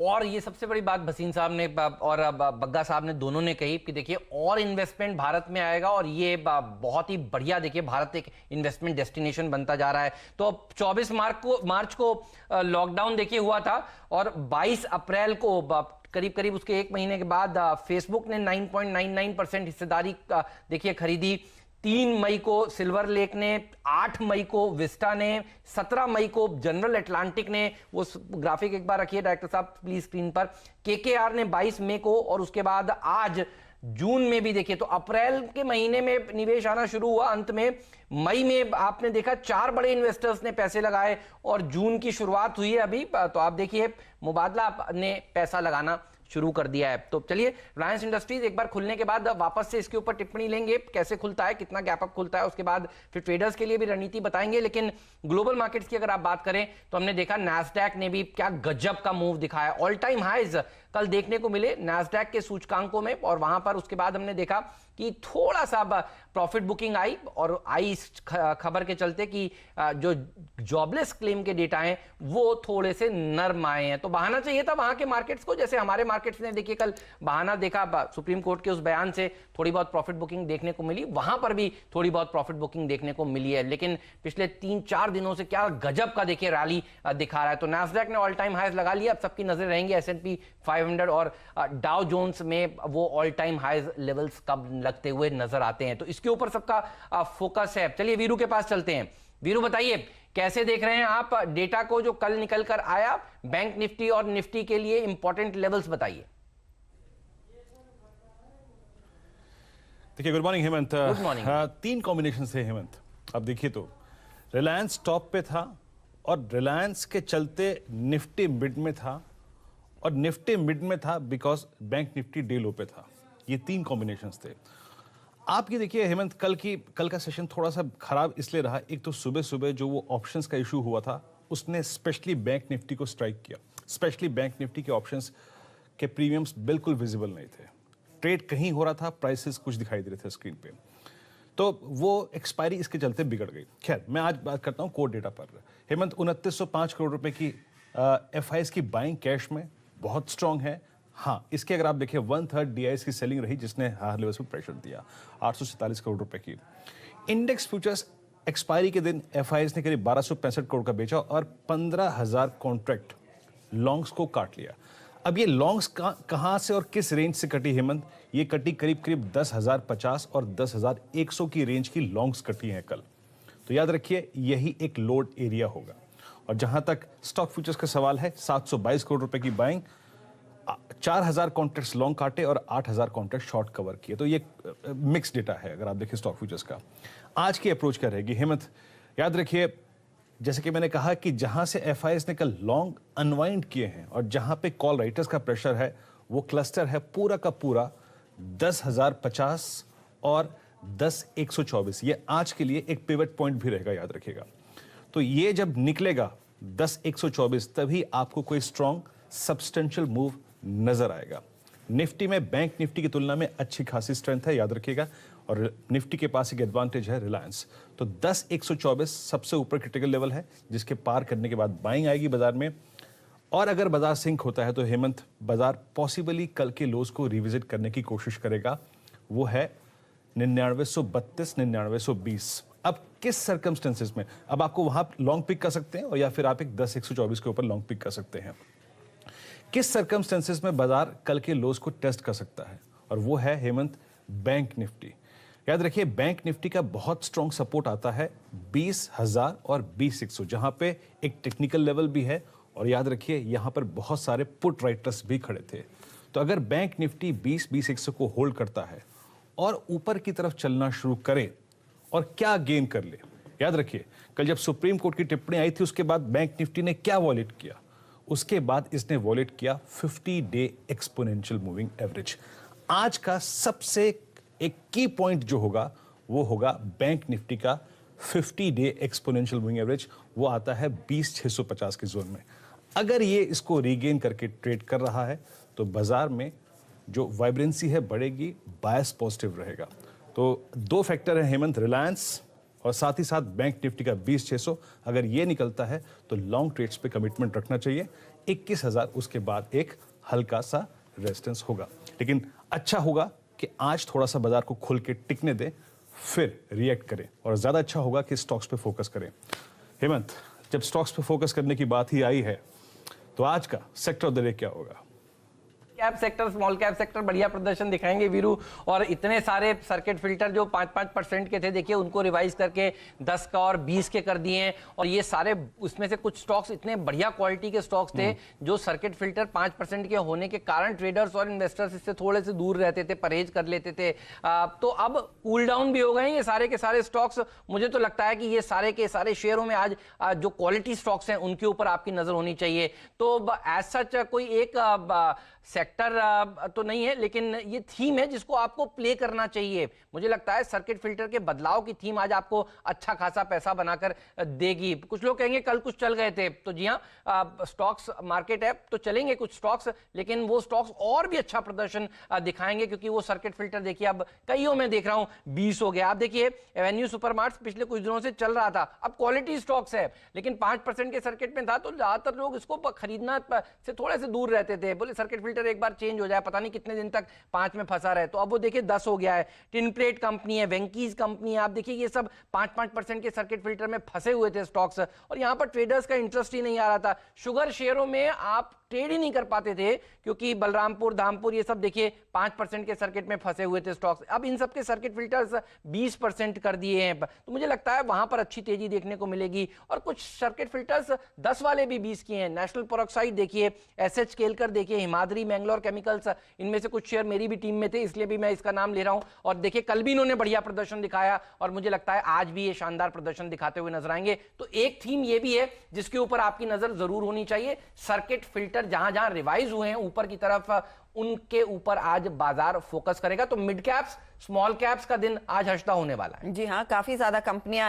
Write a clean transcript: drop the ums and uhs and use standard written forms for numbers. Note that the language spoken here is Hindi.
और ये सबसे बड़ी बात भसीन साहब ने और बग्गा साहब ने दोनों ने कही कि देखिए और इन्वेस्टमेंट भारत में आएगा और ये बहुत ही बढ़िया, देखिए भारत एक इन्वेस्टमेंट डेस्टिनेशन बनता जा रहा है। तो 24 मार्च को लॉकडाउन देखिए हुआ था और 22 अप्रैल को करीब करीब उसके एक महीने के बाद फेसबुक ने 9.99% हिस्सेदारी देखिए खरीदी। 3 मई को सिल्वर लेक ने, 8 मई को विस्टा ने, 17 मई को जनरल अटलांटिक ने, वो ग्राफिक एक बार रखिए डायरेक्टर साहब प्लीज स्क्रीन पर, केकेआर ने 22 मई को, और उसके बाद आज जून में भी देखिए। तो अप्रैल के महीने में निवेश आना शुरू हुआ, अंत में मई में आपने देखा 4 बड़े इन्वेस्टर्स ने पैसे लगाए और जून की शुरुआत हुई है अभी। तो आप देखिए मुबादला ने पैसा लगाना शुरू कर दिया है। तो चलिए रिलायंस इंडस्ट्रीज एक बार खुलने के बाद वापस से इसके ऊपर टिप्पणी लेंगे, कैसे खुलता है, कितना गैप अप खुलता है, उसके बाद फिर ट्रेडर्स के लिए भी रणनीति बताएंगे। लेकिन ग्लोबल मार्केट्स की अगर आप बात करें तो हमने देखा नैस्डैक ने भी क्या गजब का मूव दिखाया, ऑल टाइम हाइज कल देखने को मिले नैस्डैक के सूचकांकों में, और वहां पर उसके बाद हमने देखा कि थोड़ा सा प्रॉफिट बुकिंग आई, और आई इस खबर के चलते कि जो जॉबलेस क्लेम के डेटा हैं वो थोड़े से नर्म आए हैं। तो बहाना चाहिए था वहां के मार्केट्स को, जैसे हमारे मार्केट्स ने देखिए कल बहाना देखा, सुप्रीम कोर्ट के उस बयान से थोड़ी बहुत प्रॉफिट बुकिंग देखने को मिली, वहां पर भी थोड़ी बहुत प्रॉफिट बुकिंग देखने को मिली है। लेकिन पिछले 3-4 दिनों से क्या गजब का देखिए रैली दिखा रहा है। तो नैस्डैक ने ऑल टाइम हाइज लगा लिया, अब सबकी नजर रहेंगी S&P 500 और डाउ जोन्स में वो ऑल टाइम हाइज लेवल्स कब लगते हुए नजर आते हैं, तो इसके ऊपर सबका फोकस है। चलिए वीरू के पास चलते हैं। वीरू बताइए कैसे देख रहे हैं आप डेटा को जो कल निकल कर आया, बैंक निफ्टी और निफ्टी के लिए इंपॉर्टेंट लेवल्स बताइए। देखिए good morning Hemant. Good morning. 3 combination थे हेमंत। अब देखिए तो रिलायंस टॉप पे था और रिलायंस के चलते निफ्टी मिड में था, और निफ्टी मिड में था बिकॉज बैंक निफ्टी डे लो पे था। ये 3 कॉम्बिनेशंस थे। आप ये देखिए हेमंत, कल का सेशन थोड़ा सा खराब इसलिए रहा, एक तो सुबह सुबह जो वो ऑप्शंस का इशू हुआ था उसने स्पेशली बैंक निफ्टी को स्ट्राइक किया। स्पेशली बैंक निफ्टी के ऑप्शंस के प्रीमियम्स बिल्कुल विजिबल नहीं थे, ट्रेड कहीं हो रहा था, प्राइसेस कुछ दिखाई दे रहे थे स्क्रीन पे, तो वो एक्सपायरी इसके चलते बिगड़ गई। खैर मैं आज बात करता हूँ कोर डेटा पर। हेमंत 2905 करोड़ रुपए की FIs की बाइंग कैश में बहुत स्ट्रांग है। हाँ, इसके अगर आप देखिए 1/3 DIs की सेलिंग रही जिसने हायर लेवल्स पर प्रेशर दिया, 847 करोड़ रुपए की। इंडेक्स फ्यूचर्स एक्सपायरी के दिन FIs ने करीब 1265 करोड़ का बेचा और 15,000 कॉन्ट्रैक्ट लॉन्ग्स को काट लिया। अब ये लॉन्ग्स कहां से और किस रेंज से कटी हेमंत? ये कटी करीब करीब 10,050 और 10,100 की रेंज की लॉन्ग्स कटी हैं कल। तो याद रखिए यही एक लोड एरिया होगा। और जहां तक स्टॉक फ्यूचर्स का सवाल है, 722 करोड़ रुपए की बाइंग, 4,000 कॉन्ट्रैक्ट्स लॉन्ग काटे और 8,000 कॉन्ट्रैक्ट शॉर्ट कवर किए। तो ये मिक्स डेटा है अगर आप देखिए स्टॉक फ्यूचर्स का। आज की अप्रोच क्या रहेगी हेमंत? याद रखिए जैसे कि मैंने कहा कि जहां से FIs ने कल लॉन्ग अनवाइंड किए हैं और जहां पे कॉल राइटर्स का प्रेशर है, वो क्लस्टर है पूरा का पूरा 10,050 और 10,124। ये आज के लिए एक पिवट पॉइंट भी रहेगा, याद रखिएगा। तो ये जब निकलेगा 10,124 तभी आपको कोई स्ट्रॉन्ग सब्सटेंशियल मूव नजर आएगा। निफ्टी में बैंक निफ्टी की तुलना में अच्छी खासी स्ट्रेंथ है, याद रखिएगा, और निफ्टी के पास एक एडवांटेज है रिलायंस। तो 10,124 सबसे ऊपर क्रिटिकल लेवल है जिसके पार करने के बाद बाइंग आएगी बाजार में। और अगर बाजार सिंक होता है तो हेमंत बाजार पॉसिबली कल के लोज को रिविजिट करने की कोशिश करेगा, वो है 9932 9920। अब किस सर्कमस्टेंसेस में? अब आपको वहां लॉन्ग पिक कर सकते हैं और या फिर आप एक 10,124 के ऊपर लॉन्ग पिक कर सकते हैं। किस सर्कमस्टेंसेस में बाजार कल के लोज को टेस्ट कर सकता है? और वो है हेमंत बैंक निफ्टी। याद रखिए बैंक निफ्टी का बहुत स्ट्रॉन्ग सपोर्ट आता है 20,000 और 20,100, जहां पे एक टेक्निकल लेवल भी है, और याद रखिए यहां पर बहुत सारे पुट राइटर्स भी खड़े थे। तो अगर बैंक निफ्टी 20,100 को होल्ड करता है और ऊपर की तरफ चलना शुरू करे और क्या गेन कर ले, याद रखिए कल जब सुप्रीम कोर्ट की टिप्पणी आई थी उसके बाद बैंक निफ्टी ने क्या वॉलेट किया? उसके बाद इसने वॉलेट किया 50 डे एक्सपोनेंशियल मूविंग एवरेज। आज का सबसे एक की पॉइंट जो होगा वो होगा बैंक निफ्टी का 50 डे एक्सपोनेंशियल मूविंग एवरेज। वो आता है 20,650 के जोन में। अगर ये इसको रीगेन करके ट्रेड कर रहा है तो बाजार में जो वाइब्रेंसी है बढ़ेगी, बायस पॉजिटिव रहेगा। तो 2 फैक्टर है हेमंत, रिलायंस और साथ ही साथ बैंक निफ्टी का 20,600। अगर ये निकलता है तो लॉन्ग ट्रेड्स पे कमिटमेंट रखना चाहिए। 21,000 उसके बाद एक हल्का सा रेजिस्टेंस होगा। लेकिन अच्छा होगा कि आज थोड़ा सा बाजार को खुल के टिकने दे, फिर रिएक्ट करें, और ज्यादा अच्छा होगा कि स्टॉक्स पे फोकस करें। हेमंत, जब स्टॉक्स पे फोकस करने की बात ही आई है तो आज का सेक्टर ऑफ द डे क्या होगा? Cap sector, small cap sector बढ़िया प्रदर्शन दिखाएंगे वीरू, और इतने सारे सर्किट फिल्टर जो 5-5% के थे, देखिए उनको रिवाइज करके 10 का और 20 के कर दिए हैं। और ये सारे, उसमें से कुछ स्टॉक्स इतने बढ़िया क्वालिटी के स्टॉक्स थे जो सर्किट फिल्टर 5% के होने के कारण ट्रेडर्स और इन्वेस्टर्स इससे थोड़े से दूर रहते थे, परहेज कर लेते थे। तो अब कूल डाउन भी हो गए ये सारे के सारे स्टॉक्स। मुझे तो लगता है कि ये सारे के सारे शेयरों में आज जो क्वालिटी स्टॉक्स हैं उनके ऊपर आपकी नजर होनी चाहिए। तो एज सच कोई एक सेक्टर तो नहीं है, लेकिन ये थीम है जिसको आपको प्ले करना चाहिए। मुझे लगता है सर्किट फिल्टर के बदलाव की थीम आज आपको अच्छा खासा पैसा बनाकर देगी। कुछ लोग कहेंगे कल कुछ चल गए थे, तो जी हाँ, स्टॉक्स मार्केट है तो चलेंगे कुछ स्टॉक्स, लेकिन वो स्टॉक्स और भी अच्छा प्रदर्शन दिखाएंगे, क्योंकि वो सर्किट फिल्टर देखिए अब कईयों में देख रहा हूं 20 हो गया। आप देखिए एवेन्यू सुपरमार्ट्स पिछले कुछ दिनों से चल रहा था, अब क्वालिटी स्टॉक्स है लेकिन 5% के सर्किट में था, तो ज्यादातर लोग इसको खरीदना से थोड़े से दूर रहते थे, बोले सर्किट फिल्टर एक बार चेंज हो जाए, पता नहीं कितने दिन तक 5 में फंसा रहे। तो अब वो देखिए 10 हो गया है। टिन प्लेट कंपनी है, वेंकीज कंपनी है, आप देखिए ये सब 5-5% के सर्किट फिल्टर में फंसे हुए थे स्टॉक्स, और यहां पर ट्रेडर्स का इंटरेस्ट ही नहीं आ रहा था। शुगर शेयरों में आप ट्रेड ही नहीं कर पाते थे, क्योंकि बलरामपुर, धामपुर, ये सब देखिए 5% के सर्किट में फंसे हुए थे स्टॉक्स। अब इन सब के सर्किट फिल्टर्स 20% कर दिए हैं, तो मुझे लगता है वहां पर अच्छी तेजी देखने को मिलेगी। और कुछ सर्किट फिल्टर्स 10 वाले भी 20 किए हैं। नेशनल पेरोक्साइड देखिए, एसएच केलकर देखिए, हिमाद्री मैंगलोर केमिकल्स, इनमें से कुछ शेयर मेरी भी टीम में थे, इसलिए भी मैं इसका नाम ले रहा हूं। और देखिए कल भी इन्होंने बढ़िया प्रदर्शन दिखाया, और मुझे लगता है आज भी ये शानदार प्रदर्शन दिखाते हुए नजर आएंगे। तो एक थीम ये भी है जिसके ऊपर आपकी नजर जरूर होनी चाहिए। सर्किट फिल्टर जहां जहां रिवाइज हुए हैं ऊपर की तरफ, उनके ऊपर आज बाजार फोकस करेगा। तो मिड कैप्स, स्मॉल कैप्स का दिन आज हंसता होने वाला है। जी हाँ, काफी ज्यादा कंपनियां हैं।